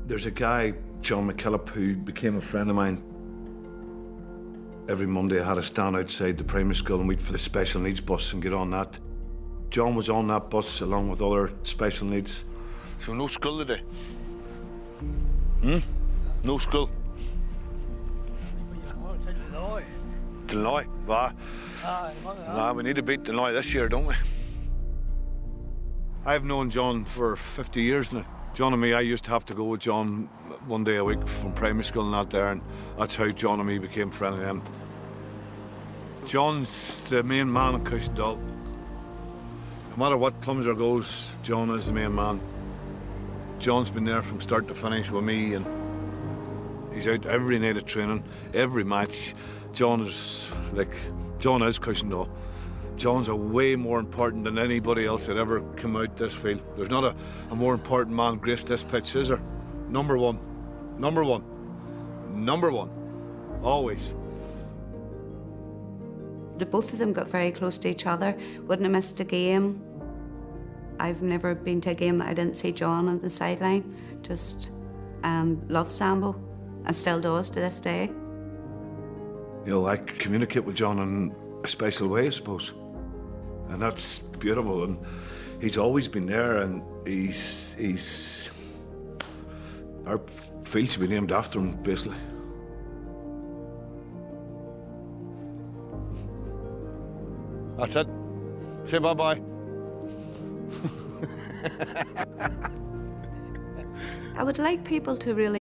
There's a guy, John McKillop, who became a friend of mine. Every Monday I had to stand outside the primary school and wait for the special needs bus and get on that. John was on that bus along with other special needs. So no school today? No school? Deloy, nah, we need to beat Deloy this year, don't we? I've known John for 50 years now. John and me, I used to have to go with John one day a week from primary school and out there, and that's how John and me became friendly then. John's the main man in Cushendall. No matter what comes or goes, John is the main man. John's been there from start to finish with me, and he's out every night of training, every match. John is Cushendall. John's a way more important than anybody else that ever come out this field. There's not a more important man graced this pitch, is there? Number one. Number one. Number one. Always. The both of them got very close to each other. Wouldn't have missed a game. I've never been to a game that I didn't see John on the sideline. Just loved Sambo, and still does to this day. You know, I communicate with John in a special way, I suppose. And that's beautiful, and he's always been there, and he's our field should be named after him, basically. That's it. Say bye-bye. I would like people to really